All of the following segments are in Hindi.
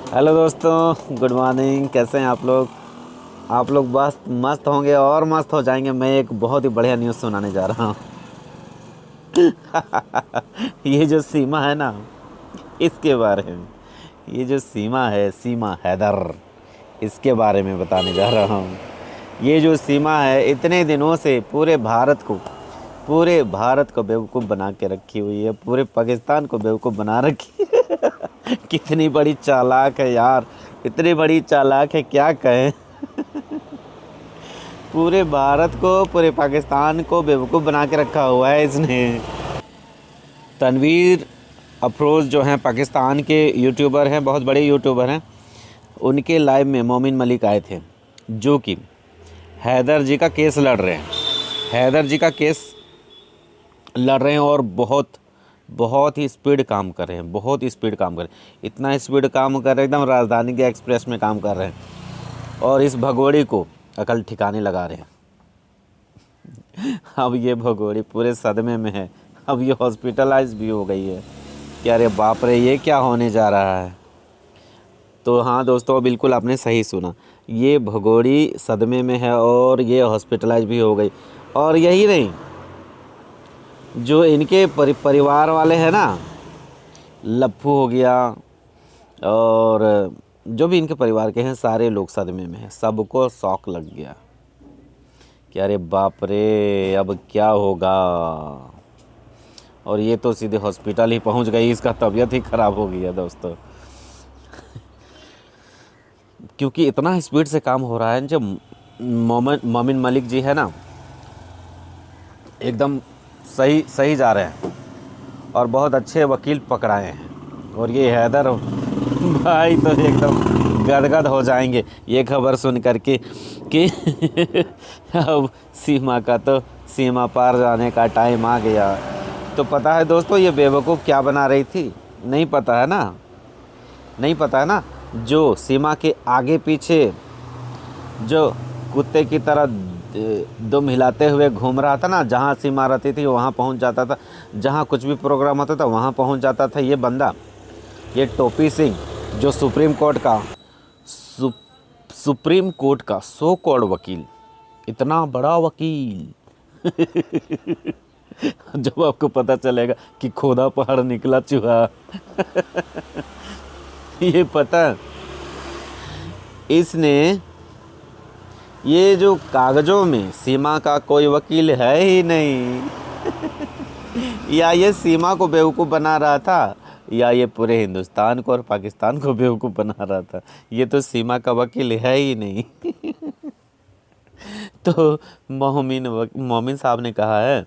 हेलो दोस्तों, गुड मॉर्निंग। कैसे हैं आप लोग? आप लोग बस मस्त होंगे और मस्त हो जाएंगे। मैं एक बहुत ही बढ़िया न्यूज़ सुनाने जा रहा हूँ। ये जो सीमा है ना, इसके बारे में। ये जो सीमा है, सीमा हैदर, इसके बारे में बताने जा रहा हूँ। ये जो सीमा है, इतने दिनों से पूरे भारत को बेवकूफ़ बना के रखी हुई है, पूरे पाकिस्तान को बेवकूफ़ बना रखी है। कितनी बड़ी चालाक है यार, इतनी बड़ी चालाक है, क्या कहें। पूरे भारत को, पूरे पाकिस्तान को बेवकूफ़ बना के रखा हुआ है इसने। तनवीर अफरोज़ जो हैं, पाकिस्तान के यूट्यूबर हैं, बहुत बड़े यूट्यूबर हैं। उनके लाइव में मोमिन मलिक आए थे, जो कि हैदर जी का केस लड़ रहे हैं। हैदर जी का केस लड़ रहे हैं और बहुत ही स्पीड काम कर रहे हैं, बहुत ही स्पीड काम कर रहे हैं। इतना स्पीड काम कर रहे हैं, एकदम राजधानी के एक्सप्रेस में काम कर रहे हैं। और इस भगोड़ी को अकल ठिकाने लगा रहे हैं। अब ये भगोड़ी पूरे सदमे में है। अब ये हॉस्पिटलाइज भी हो गई है कि अरे बाप रे, ये क्या होने जा रहा है। तो हाँ दोस्तों, बिल्कुल आपने सही सुना। ये भगोड़ी सदमे में है और ये हॉस्पिटलाइज भी हो गई। और यही नहीं, जो इनके परिवार वाले हैं ना, लप्पू हो गया और जो भी इनके परिवार के हैं, सारे लोग सदमे में हैं। सबको शौक लग गया कि अरे बाप रे, अब क्या होगा। और ये तो सीधे हॉस्पिटल ही पहुंच गई, इसका तबीयत ही ख़राब हो गया दोस्तों। क्योंकि इतना स्पीड से काम हो रहा है। जब मोमिन मलिक जी है ना, एकदम सही जा रहे हैं और बहुत अच्छे वकील पकड़ाए हैं। और ये हैदर भाई तो एकदम गदगद हो जाएंगे ये खबर सुन कर के कि अब सीमा पार जाने का टाइम आ गया। तो पता है दोस्तों, ये बेवकूफ़ क्या बना रही थी? नहीं पता है ना। जो सीमा के आगे पीछे जो कुत्ते की तरह दुम हिलाते हुए घूम रहा था ना, जहाँ सीमा रहती थी वहाँ पहुँच जाता था, जहाँ कुछ भी प्रोग्राम होता था वहाँ पहुँच जाता था ये बंदा, ये टोपी सिंह, जो सुप्रीम कोर्ट का सो कॉल्ड वकील, इतना बड़ा वकील। जब आपको पता चलेगा कि खोदा पहाड़ निकला चूहा। ये पता, इसने ये जो कागज़ों में सीमा का कोई वकील है ही नहीं। या ये सीमा को बेवकूफ़ बना रहा था, या ये पूरे हिंदुस्तान को और पाकिस्तान को बेवकूफ़ बना रहा था। ये तो सीमा का वकील है ही नहीं। तो मोमिन साहब ने कहा है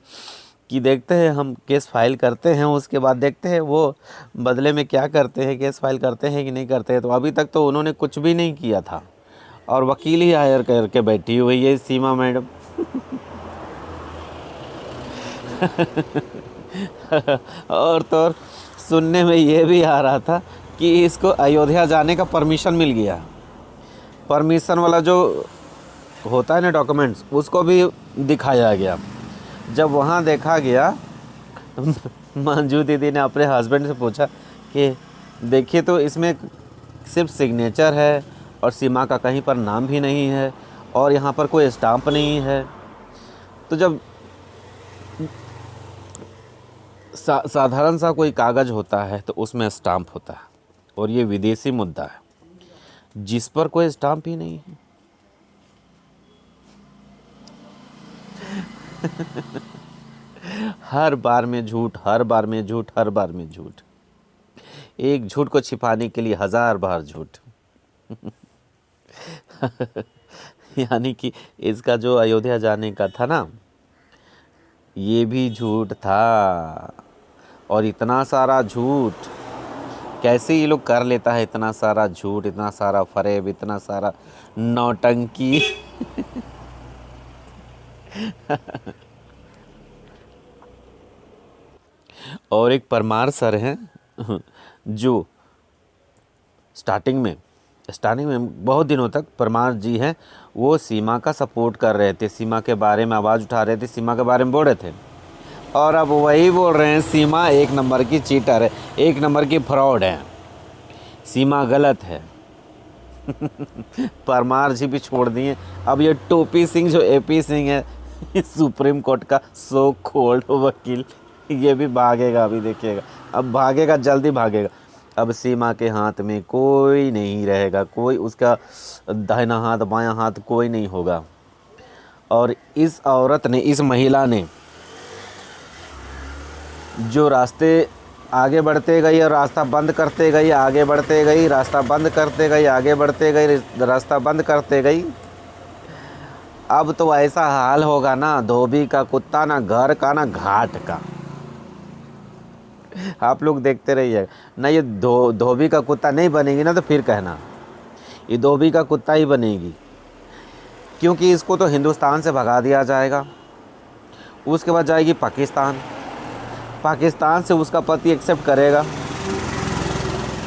कि देखते हैं, हम केस फाइल करते हैं, उसके बाद देखते हैं वो बदले में क्या करते हैं, केस फाइल करते हैं कि नहीं करते हैं। तो अभी तक तो उन्होंने कुछ भी नहीं किया था और वकील ही हायर करके बैठी हुई है सीमा मैडम। और तो और सुनने में ये भी आ रहा था कि इसको अयोध्या जाने का परमिशन मिल गया। परमिशन वाला जो होता है ना डॉक्यूमेंट्स, उसको भी दिखाया गया। जब वहाँ देखा गया, मंजू दीदी ने अपने हस्बैंड से पूछा कि देखिए तो इसमें सिर्फ सिग्नेचर है और सीमा का कहीं पर नाम भी नहीं है और यहाँ पर कोई स्टाम्प नहीं है। तो जब साधारण सा कोई कागज़ होता है तो उसमें स्टाम्प होता है, और ये विदेशी मुद्दा है जिस पर कोई स्टाम्प ही नहीं है। हर बार में झूठ, हर बार में झूठ, हर बार में झूठ। एक झूठ को छिपाने के लिए 1000 बार झूठ। यानी कि इसका जो अयोध्या जाने का था ना, ये भी झूठ था। और इतना सारा झूठ कैसे ये लोग कर लेता है, इतना सारा झूठ, इतना सारा फरेब, इतना सारा नौटंकी। और एक परमार सर हैं, जो स्टार्टिंग में बहुत दिनों तक परमार जी हैं, वो सीमा का सपोर्ट कर रहे थे, सीमा के बारे में आवाज़ उठा रहे थे, सीमा के बारे में बोल रहे थे। और अब वही बोल रहे हैं सीमा एक नंबर की चीटर है, एक नंबर की फ्रॉड है, सीमा गलत है। परमार जी भी छोड़ दिए। अब ये टोपी सिंह जो एपी सिंह है सुप्रीम कोर्ट का सो कोल्ड वकील, ये भी भागेगा, अभी देखिएगा। अब भागेगा, जल्दी भागेगा। अब सीमा के हाथ में कोई नहीं रहेगा, कोई उसका दाहिना हाथ बायां हाथ कोई नहीं होगा। और इस औरत ने, इस महिला ने जो रास्ते आगे बढ़ते गई और रास्ता बंद करते गई, आगे बढ़ते गई, रास्ता बंद करते गई, आगे बढ़ते गई, रास्ता बंद करते गई। अब तो ऐसा हाल होगा ना, धोबी का कुत्ता ना घर का ना घाट का। आप लोग देखते रहिए ना। ये धोबी का कुत्ता नहीं बनेगी ना तो फिर कहना ये धोबी का कुत्ता ही बनेगी, क्योंकि इसको तो हिंदुस्तान से भगा दिया जाएगा। उसके बाद जाएगी पाकिस्तान, पाकिस्तान से उसका पति एक्सेप्ट करेगा।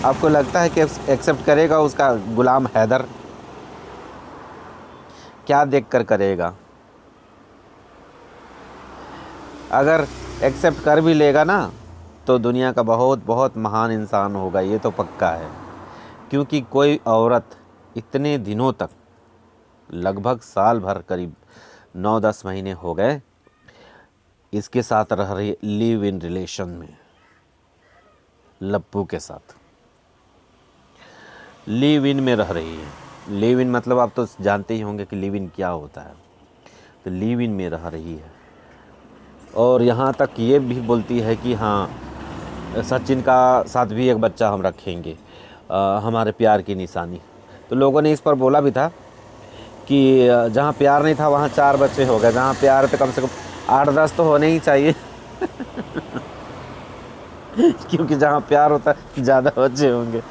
आपको लगता है कि एक्सेप्ट करेगा उसका गुलाम हैदर? क्या देखकर करेगा? अगर एक्सेप्ट कर भी लेगा ना तो दुनिया का बहुत बहुत महान इंसान होगा, ये तो पक्का है। क्योंकि कोई औरत इतने दिनों तक, लगभग साल भर, करीब 9-10 महीने हो गए, इसके साथ रह रही, लिव इन रिलेशन में, लप्पू के साथ लिव इन में रह रही है। लिव इन मतलब आप तो जानते ही होंगे कि लिव इन क्या होता है। तो लिव इन में रह रही है और यहाँ तक ये भी बोलती है कि हाँ, सचिन का साथ भी एक बच्चा हम रखेंगे, हमारे प्यार की निशानी। तो लोगों ने इस पर बोला भी था कि जहाँ प्यार नहीं था वहाँ 4 बच्चे हो गए, जहाँ प्यार तो कम से कम 8-10 तो होने ही चाहिए क्योंकि जहाँ प्यार होता है ज़्यादा बच्चे होंगे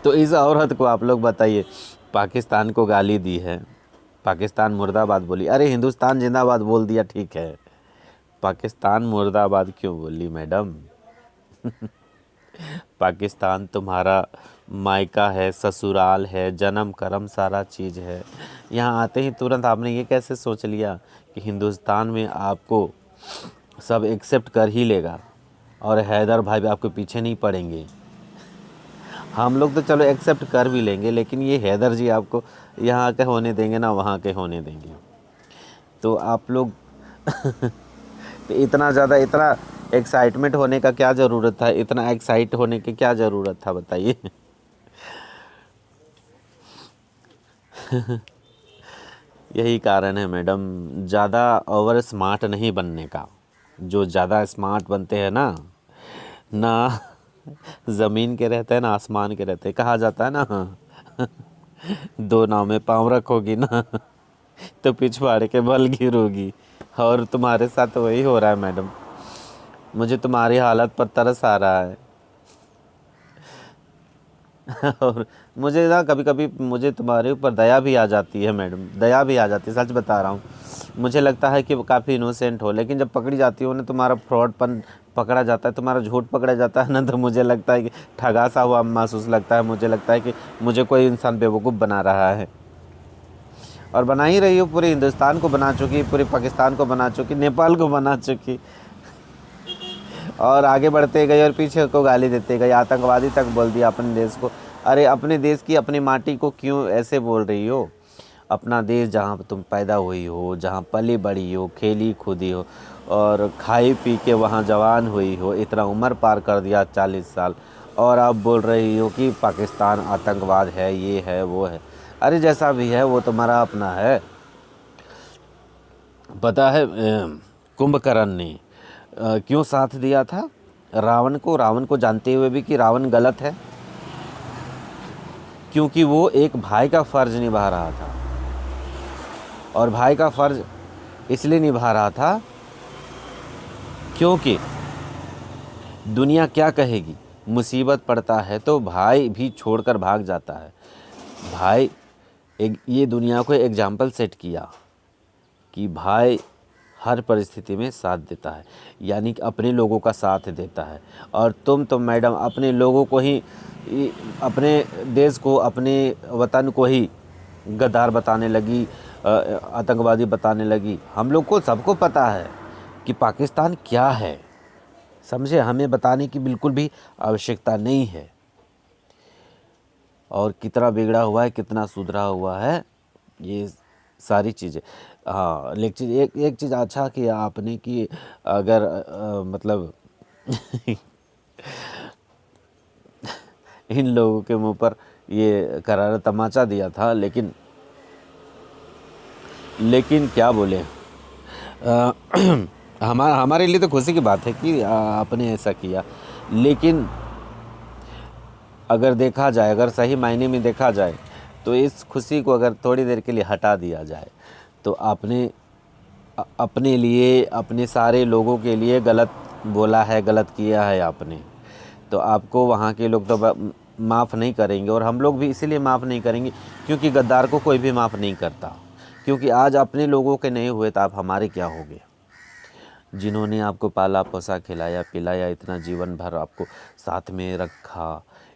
तो इस औरत को आप लोग बताइए, पाकिस्तान को गाली दी है, पाकिस्तान मुर्दाबाद बोली। अरे हिंदुस्तान जिंदाबाद बोल दिया ठीक है, पाकिस्तान मुर्दाबाद क्यों बोली मैडम? पाकिस्तान तुम्हारा मायका है, ससुराल है, जन्म कर्म सारा चीज़ है। यहाँ आते ही तुरंत आपने ये कैसे सोच लिया कि हिंदुस्तान में आपको सब एक्सेप्ट कर ही लेगा और हैदर भाई भी आपके पीछे नहीं पड़ेंगे? हम लोग तो चलो एक्सेप्ट कर भी लेंगे, लेकिन ये हैदर जी आपको यहाँ के होने देंगे ना वहाँ के होने देंगे? तो आप लोग तो इतना ज़्यादा, इतना एक्साइटमेंट होने का क्या ज़रूरत था? इतना एक्साइट होने की क्या ज़रूरत था बताइए? यही कारण है मैडम, ज़्यादा ओवर स्मार्ट नहीं बनने का। जो ज़्यादा स्मार्ट बनते हैं ना ज़मीन के रहते हैं ना आसमान के रहते हैं। कहा जाता है ना 2 नाव में पाँव रखोगी ना तो पिछवाड़े के बल गिरोगी। और तुम्हारे साथ वही हो रहा है मैडम। मुझे तुम्हारी हालत पर तरस आ रहा है और मुझे ना कभी कभी मुझे तुम्हारे ऊपर दया भी आ जाती है मैडम, दया भी आ जाती है, सच बता रहा हूँ। मुझे लगता है कि काफ़ी इनोसेंट हो, लेकिन जब पकड़ी जाती हो ना, तुम्हारा फ्रॉडपन पकड़ा जाता है, तुम्हारा झूठ पकड़ा जाता है ना, तो मुझे लगता है कि ठगा सा हुआ महसूस लगता है। मुझे लगता है कि मुझे कोई इंसान बेवकूफ़ बना रहा है। और बना ही रही हो, पूरे हिंदुस्तान को बना चुकी, पूरे पाकिस्तान को बना चुकी, नेपाल को बना चुकी, और आगे बढ़ते गए और पीछे को गाली देते गए, आतंकवादी तक बोल दिया अपने देश को। अरे अपने देश की, अपनी माटी को क्यों ऐसे बोल रही हो? अपना देश जहाँ तुम पैदा हुई हो, जहाँ पली बड़ी हो, खेली खुदी हो और खाई पी के वहाँ जवान हुई हो, इतना उम्र पार कर दिया 40 साल, और आप बोल रही हो कि पाकिस्तान आतंकवाद है, ये है वो है। अरे जैसा भी है वो तुम्हारा अपना है। पता है कुंभकर्ण ने क्यों साथ दिया था रावण को? रावण को जानते हुए भी कि रावण गलत है, क्योंकि वो एक भाई का फ़र्ज़ निभा रहा था। और भाई का फ़र्ज़ इसलिए निभा रहा था क्योंकि दुनिया क्या कहेगी, मुसीबत पड़ता है तो भाई भी छोड़कर भाग जाता है। भाई एक, ये दुनिया को एग्जाम्पल सेट किया कि भाई हर परिस्थिति में साथ देता है, यानी कि अपने लोगों का साथ देता है। और तुम तो मैडम अपने लोगों को ही, अपने देश को, अपने वतन को ही गद्दार बताने लगी, आतंकवादी बताने लगी। हम लोग को सबको पता है कि पाकिस्तान क्या है, समझे, हमें बताने की बिल्कुल भी आवश्यकता नहीं है। और कितना बिगड़ा हुआ है, कितना सुधरा हुआ है, ये सारी चीज़ें। हाँ, लेकिन एक चीज़ अच्छा किया आपने कि अगर मतलब इन लोगों के मुंह पर ये करारा तमाचा दिया था, लेकिन क्या बोले, हमारे लिए तो खुशी की बात है कि आपने ऐसा किया। लेकिन अगर देखा जाए, अगर सही मायने में देखा जाए, तो इस खुशी को अगर थोड़ी देर के लिए हटा दिया जाए तो आपने अपने लिए, अपने सारे लोगों के लिए गलत बोला है, गलत किया है आपने। तो आपको वहाँ के लोग तो माफ़ नहीं करेंगे, और हम लोग भी इसीलिए माफ़ नहीं करेंगे क्योंकि गद्दार को कोई भी माफ़ नहीं करता। क्योंकि आज अपने लोगों के नहीं हुए तो आप हमारे क्या होगे। जिन्होंने आपको पाला पोसा, खिलाया पिलाया, इतना जीवन भर आपको साथ में रखा,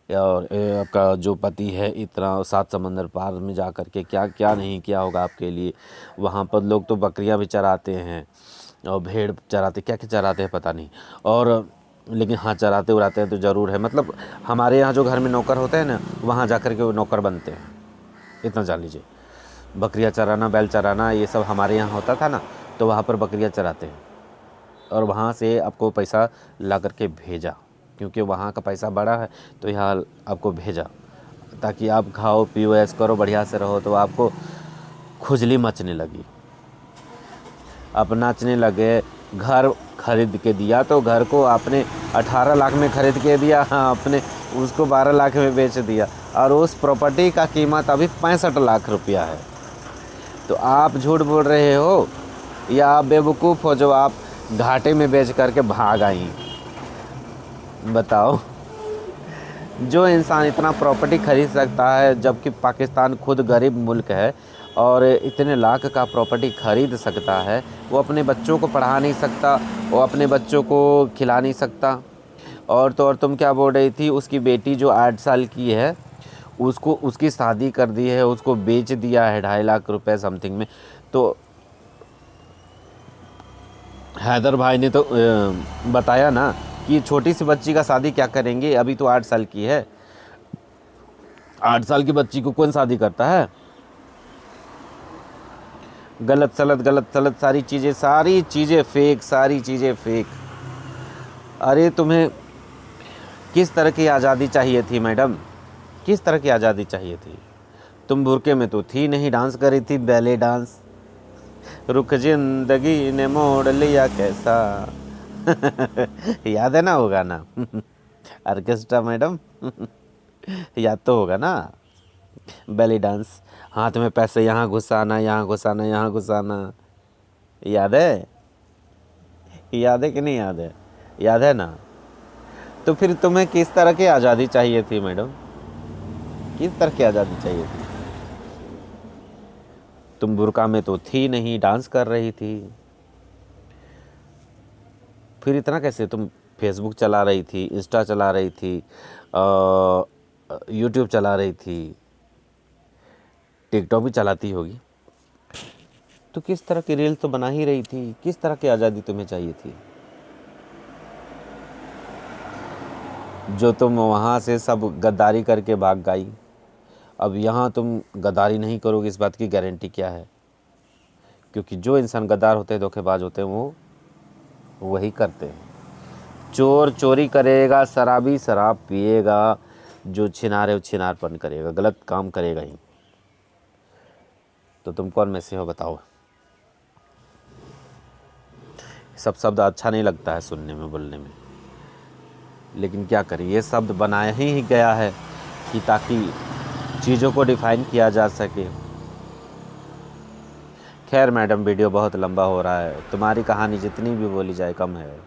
और आपका जो पति है इतना 7 समंदर पार में जा कर के क्या क्या नहीं किया होगा आपके लिए। वहाँ पर लोग तो बकरियां भी चराते हैं और भेड़ चराते, क्या क्या चराते हैं पता नहीं, और लेकिन हाँ चराते उराते हैं तो ज़रूर है। मतलब हमारे यहाँ जो घर में नौकर होते हैं ना, वहाँ जा कर के वो नौकर बनते हैं, इतना जान लीजिए। बकरियां चराना, बैल चराना, ये सब हमारे यहाँ होता था ना, तो वहाँ पर बकरियां चराते हैं और वहाँ से आपको पैसा ला करके भेजा, क्योंकि वहाँ का पैसा बड़ा है तो यहाँ आपको भेजा ताकि आप खाओ पियो ऐश करो, बढ़िया से रहो। तो आपको खुजली मचने लगी, आप नाचने लगे। घर खरीद के दिया तो घर को आपने 18 लाख में खरीद के दिया, हाँ आपने उसको 12 लाख में बेच दिया, और उस प्रॉपर्टी का कीमत अभी 65 लाख रुपया है। तो आप झूठ बोल रहे हो या आप बेवकूफ़ हो जो आप घाटे में बेच करके भाग आई। बताओ, जो इंसान इतना प्रॉपर्टी खरीद सकता है, जबकि पाकिस्तान खुद गरीब मुल्क है और इतने लाख का प्रॉपर्टी खरीद सकता है, वो अपने बच्चों को पढ़ा नहीं सकता, वो अपने बच्चों को खिला नहीं सकता। और तो और तुम क्या बोल रही थी, उसकी बेटी जो 8 साल की है उसको, उसकी शादी कर दी है, उसको बेच दिया है 2.5 लाख रुपए समथिंग में। तो हैदर भाई ने तो बताया ना कि छोटी सी बच्ची का शादी क्या करेंगे, अभी तो 8 साल की है। 8 साल की बच्ची को कौन शादी करता है। गलत सलत सारी चीज़ें फेक, सारी चीज़ें फेक। अरे तुम्हें किस तरह की आज़ादी चाहिए थी मैडम, किस तरह की आज़ादी चाहिए थी। तुम बुरके में तो थी नहीं, डांस करी थी बैले डांस, रुख जिंदगी ने मोड़ लिया कैसा। याद है ना वो गाना। ऑर्केस्ट्रा मैडम, याद तो होगा ना। बैली डांस, हाथ में पैसे यहाँ घुसाना, यहाँ घुसाना, यहाँ घुसाना, याद है, याद है कि नहीं याद है, याद है ना। तो फिर तुम्हें किस तरह की आज़ादी चाहिए थी मैडम, किस तरह की आज़ादी चाहिए थी। तुम बुरका में तो थी नहीं, डांस कर रही थी, फिर इतना कैसे। तुम फेसबुक चला रही थी, इंस्टा चला रही थी, यूट्यूब चला रही थी, टिकटॉक भी चलाती होगी, तो किस तरह की रील तो बना ही रही थी। किस तरह की आज़ादी तुम्हें चाहिए थी। जो तुम वहाँ से सब गद्दारी करके भाग गई, अब यहाँ तुम गद्दारी नहीं करोगे, इस बात की गारंटी क्या है। क्योंकि जो इंसान गद्दार होते हैं, धोखेबाज होते हैं, वो वही करते हैं। चोर चोरी करेगा, शराबी शराब पिएगा, जो छिनार है वो छिनारपन करेगा, गलत काम करेगा ही। तो तुम कौन में से हो बताओ। सब शब्द अच्छा नहीं लगता है सुनने में, बोलने में, लेकिन क्या करें, ये शब्द बनाया ही गया है कि ताकि चीज़ों को डिफाइन किया जा सके। खैर मैडम, वीडियो बहुत लंबा हो रहा है, तुम्हारी कहानी जितनी भी बोली जाए कम है।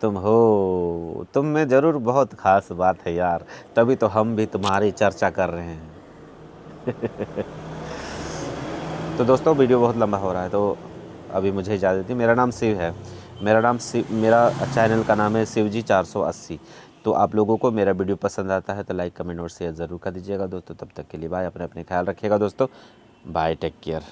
तुम में ज़रूर बहुत ख़ास बात है यार, तभी तो हम भी तुम्हारी चर्चा कर रहे हैं। तो दोस्तों, वीडियो बहुत लंबा हो रहा है तो अभी मुझे इजाज़त दी। मेरा नाम शिव है, मेरा चैनल का नाम है शिवजी 480। तो आप लोगों को मेरा वीडियो पसंद आता है तो लाइक कमेंट और शेयर ज़रूर कर दीजिएगा दोस्तों। तब तक के लिए बाय, अपने ख्याल रखिएगा दोस्तों, बाय, टेक केयर।